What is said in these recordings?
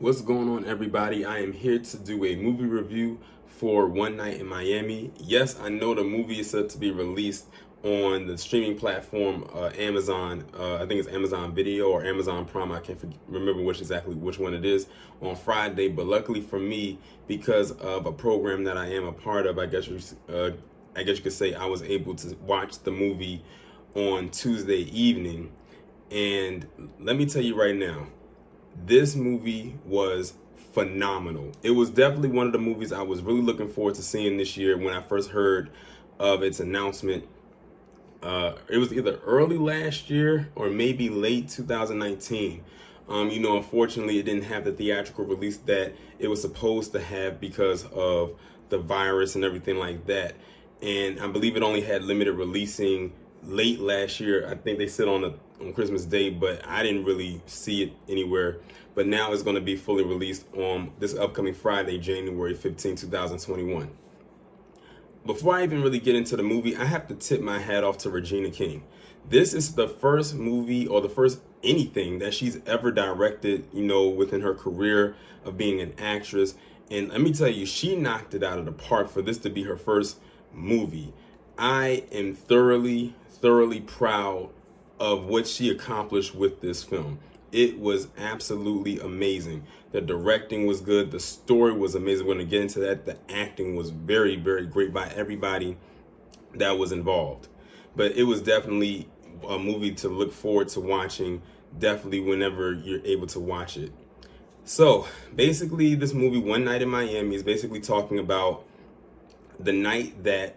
What's going on, everybody? I am here to do a movie review for One Night in Miami. Yes, I know the movie is set to be released on the streaming platform Amazon. I think it's Amazon Video or Amazon Prime. I can't remember which one it is, on Friday. But luckily for me, because of a program that I am a part of, I guess you could say I was able to watch the movie on Tuesday evening. And let me tell you right now, this movie was phenomenal. It was definitely one of the movies I was really looking forward to seeing this year when I first heard of its announcement. It was either early last year or maybe late 2019. Unfortunately, it didn't have the theatrical release that it was supposed to have because of the virus and everything like that. And I believe it only had limited releasing late last year. I think they said on Christmas Day, but I didn't really see it anywhere. But now it's going to be fully released on this upcoming Friday, January 15, 2021. Before I even really get into the movie, I have to tip my hat off to Regina King. This is the first movie or the first anything that she's ever directed, within her career of being an actress. And let me tell you, she knocked it out of the park for this to be her first movie. I am thoroughly proud of what she accomplished with this film. It was absolutely amazing. The directing was good. The story was amazing. We're going to get into that. The acting was very, very great by everybody that was involved. But it was definitely a movie to look forward to watching, definitely whenever you're able to watch it. So basically, this movie, One Night in Miami, is basically talking about the night that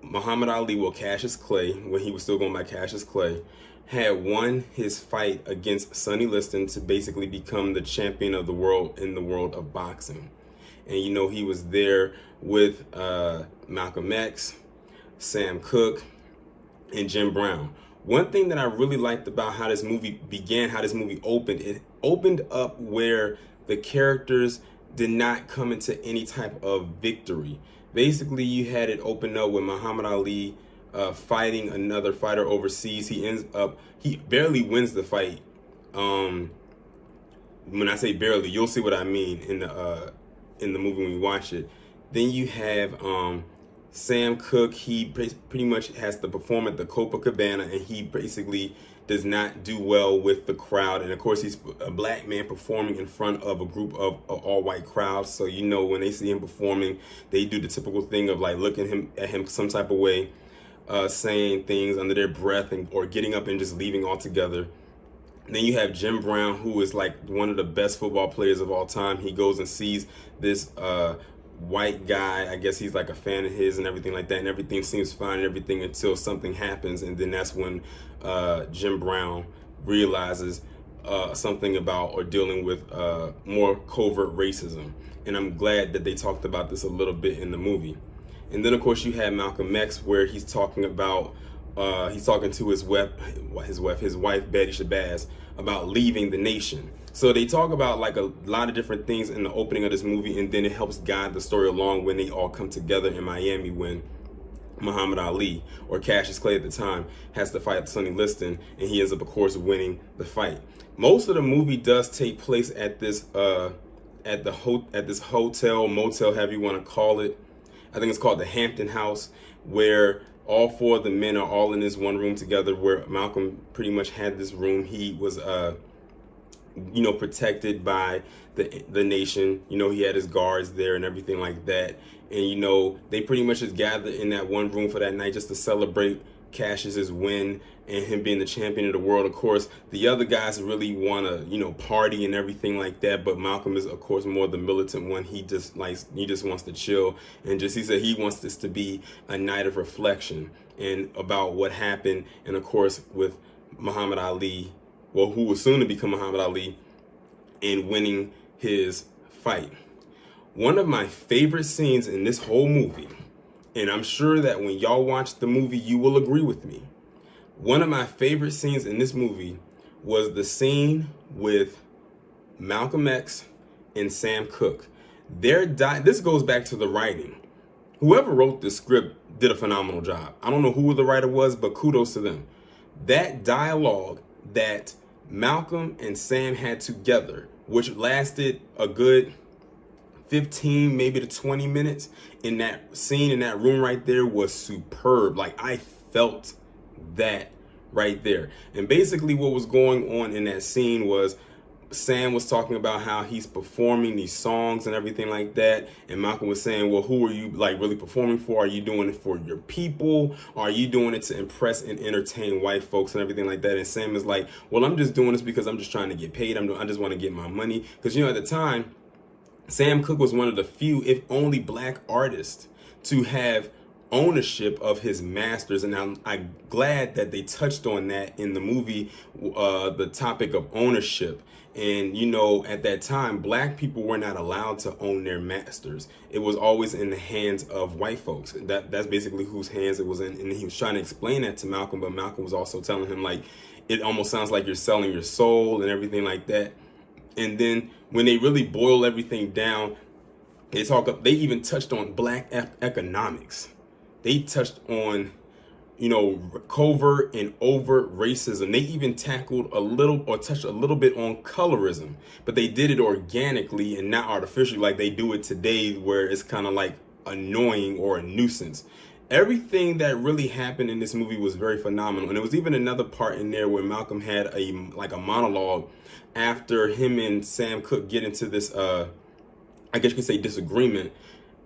Muhammad Ali, Cassius Clay, when he was still going by Cassius Clay, had won his fight against Sonny Liston to basically become the champion of the world in the world of boxing. And he was there with Malcolm X, Sam Cooke, and Jim Brown. One thing that I really liked about how this movie began, how this movie opened, it opened up where the characters did not come into any type of victory. Basically, you had it open up with Muhammad Ali fighting another fighter overseas. He barely wins the fight. When I say barely, you'll see what I mean in the movie when you watch it. Then you have Sam Cooke. He pretty much has to perform at the Copacabana, and he basically does not do well with the crowd. And of course, he's a black man performing in front of a group of all-white crowds. So when they see him performing, they do the typical thing of like looking at him some type of way, saying things under their breath or getting up and just leaving altogether. Then you have Jim Brown, who is like one of the best football players of all time. He goes and sees this white guy. I guess he's like a fan of his and everything like that, and everything seems fine and everything until something happens, and then that's when Jim Brown realizes something about or dealing with more covert racism. And I'm glad that they talked about this a little bit in the movie. And then of course you have Malcolm X, where he's talking about he's talking to his wife Betty Shabazz, about leaving the nation. So they talk about like a lot of different things in the opening of this movie, and then it helps guide the story along when they all come together in Miami when Muhammad Ali, or Cassius Clay at the time, has to fight Sonny Liston, and he ends up, of course, winning the fight. Most of the movie does take place at this hotel, motel, however you want to call it. I think it's called the Hampton House, where all four of the men are all in this one room together, where Malcolm pretty much had this room. He was protected by the nation. He had his guards there and everything like that. And they pretty much just gathered in that one room for that night just to celebrate Cassius's win and him being the champion of the world. Of course, the other guys really want to, party and everything like that. But Malcolm is, of course, more the militant one. He just wants to chill, and he said he wants this to be a night of reflection and about what happened. And of course, with Muhammad Ali, who was soon to become Muhammad Ali, and winning his fight. One of my favorite scenes in this whole movie, and I'm sure that when y'all watch the movie, you will agree with me. One of my favorite scenes in this movie was the scene with Malcolm X and Sam Cooke. This goes back to the writing. Whoever wrote this script did a phenomenal job. I don't know who the writer was, but kudos to them. That dialogue that Malcolm and Sam had together, which lasted a good 15 maybe to 20 minutes, in that scene in that room right there was superb. Like, I felt that right there. And basically what was going on in that scene was Sam was talking about how he's performing these songs and everything like that, and Malcolm was saying, well, who are you like really performing for? Are you doing it for your people? Or are you doing it to impress and entertain white folks and everything like that? And Sam is like, well, I'm just doing this because I'm just trying to get paid. I just want to get my money. Because, you know, at the time, Sam Cooke was one of the few, if only, black artists to have ownership of his masters. And I'm glad that they touched on that in the movie, the topic of ownership. And, you know, at that time, black people were not allowed to own their masters. It was always in the hands of white folks. That's basically whose hands it was in. And he was trying to explain that to Malcolm, but Malcolm was also telling him, like, it almost sounds like you're selling your soul and everything like that. And then when they really boil everything down, they even touched on black economics. They touched on, you know, covert and overt racism. They even tackled touched a little bit on colorism, but they did it organically and not artificially like they do it today, where it's kind of like annoying or a nuisance. Everything that really happened in this movie was very phenomenal. And there was even another part in there where Malcolm had a monologue after him and Sam Cooke get into this, I guess you could say, disagreement.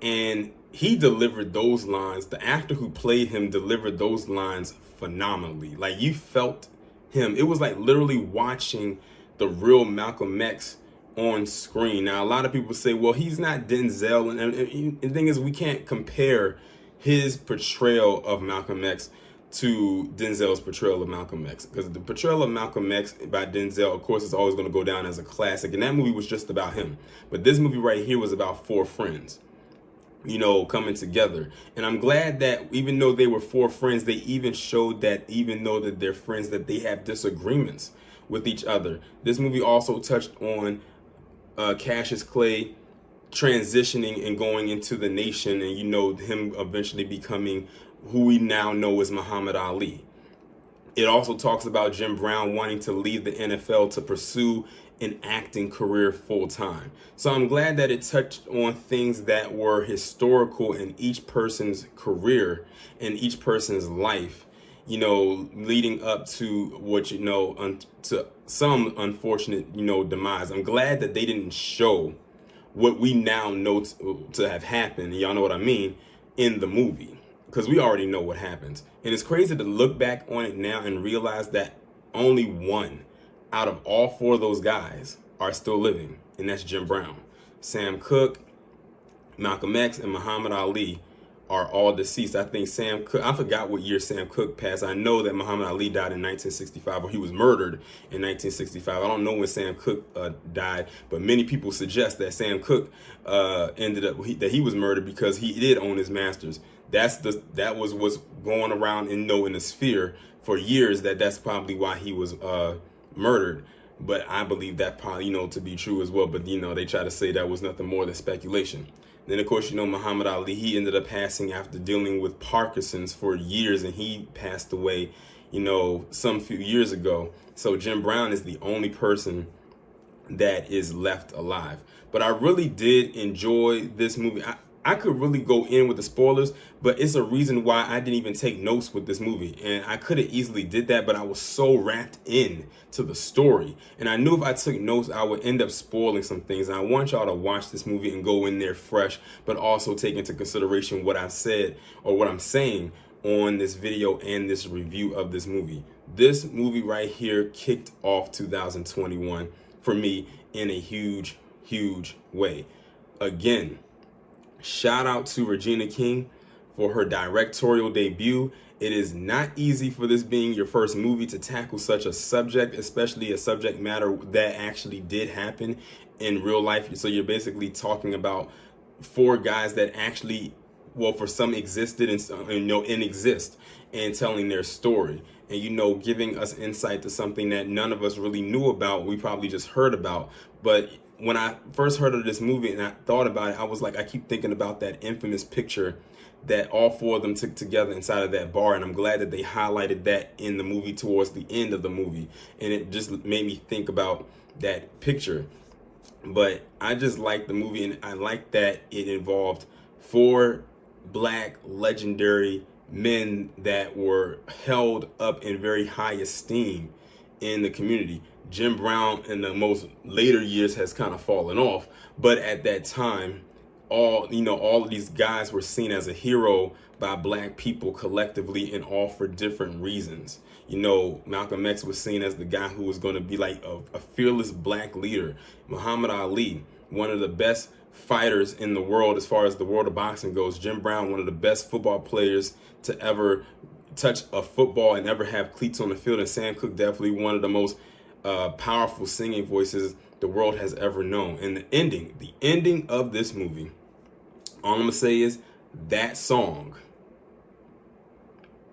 And he delivered those lines. The actor who played him delivered those lines phenomenally. Like, you felt him. It was like literally watching the real Malcolm X on screen. Now, a lot of people say, well, he's not Denzel. And the thing is, we can't compare his portrayal of Malcolm X to Denzel's portrayal of Malcolm X, because the portrayal of Malcolm X by Denzel, of course, is always going to go down as a classic, and that movie was just about him. But this movie right here was about four friends, you know, coming together. And I'm glad that even though they were four friends, they even showed that even though that they're friends, that they have disagreements with each other. This movie also touched on Cassius Clay transitioning and going into the nation, and, you know, him eventually becoming who we now know as Muhammad Ali. It also talks about Jim Brown wanting to leave the NFL to pursue an acting career full time. So I'm glad that it touched on things that were historical in each person's career and each person's life, you know, leading up to what, you know, to some unfortunate, you know, demise. I'm glad that they didn't show what we now know to have happened, y'all know what I mean, in the movie, because we already know what happens. And it's crazy to look back on it now and realize that only one out of all four of those guys are still living, and that's Jim Brown. Sam Cooke, Malcolm X, and Muhammad Ali are all deceased. I think Sam Cooke, I forgot what year Sam Cooke passed. I know that Muhammad Ali died in 1965, or he was murdered in 1965. I don't know when Sam Cooke died, but many people suggest that Sam Cooke ended up, that he was murdered because he did own his masters. That was what's going around in the sphere for years, that's probably why he was murdered. But I believe that probably, you know, to be true as well. But, you know, they try to say that was nothing more than speculation. Then, of course, you know, Muhammad Ali, he ended up passing after dealing with Parkinson's for years, and he passed away, you know, some few years ago. So Jim Brown is the only person that is left alive. But I really did enjoy this movie. I could really go in with the spoilers, but it's a reason why I didn't even take notes with this movie. And I could have easily did that, but I was so wrapped in to the story. And I knew if I took notes, I would end up spoiling some things. And I want y'all to watch this movie and go in there fresh, but also take into consideration what I've said or what I'm saying on this video and this review of this movie. This movie right here kicked off 2021 for me in a huge, huge way. Again, shout out to Regina King for her directorial debut. It is not easy for this being your first movie to tackle such a subject, especially a subject matter that actually did happen in real life. So you're basically talking about four guys that actually, well, for some existed and exist, and telling their story. and, you know, giving us insight to something that none of us really knew about. We probably just heard about. But when I first heard of this movie and I thought about it, I was like, I keep thinking about that infamous picture that all four of them took together inside of that bar, and I'm glad that they highlighted that in the movie towards the end of the movie, and it just made me think about that picture. But I just like the movie, and I like that it involved four black legendary men that were held up in very high esteem in the community. Jim Brown in the most later years has kind of fallen off, but at that time, all of these guys were seen as a hero by black people collectively, and all for different reasons. You know, Malcolm X was seen as the guy who was going to be like a fearless black leader. Muhammad Ali, one of the best fighters in the world as far as the world of boxing goes. Jim Brown, one of the best football players to ever touch a football and ever have cleats on the field. And Sam Cooke, definitely one of the most powerful singing voices the world has ever known. And the ending of this movie, all I'm gonna say is that song,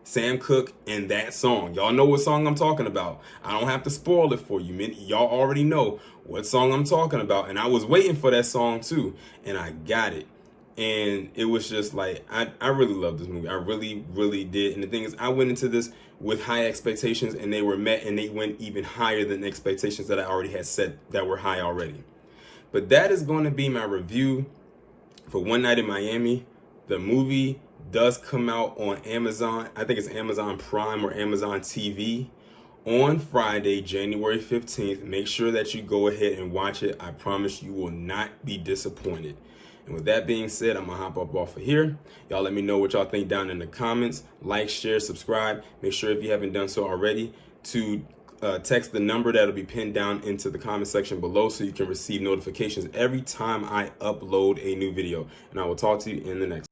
Sam Cooke and that song. Y'all know what song I'm talking about. I don't have to spoil it for you. Y'all already know what song I'm talking about. And I was waiting for that song too, and I got it. And it was just like, I really love this movie. I really, really did. And the thing is, I went into this with high expectations, and they were met, and they went even higher than the expectations that I already had set that were high already. But that is going to be my review for One Night in Miami. The movie does come out on Amazon. I think it's Amazon Prime or Amazon TV on Friday, January 15th. Make sure that you go ahead and watch it. I promise you will not be disappointed. And with that being said, I'm going to hop up off of here. Y'all let me know what y'all think down in the comments. Like, share, subscribe. Make sure if you haven't done so already to text the number that'll be pinned down into the comment section below so you can receive notifications every time I upload a new video. And I will talk to you in the next one.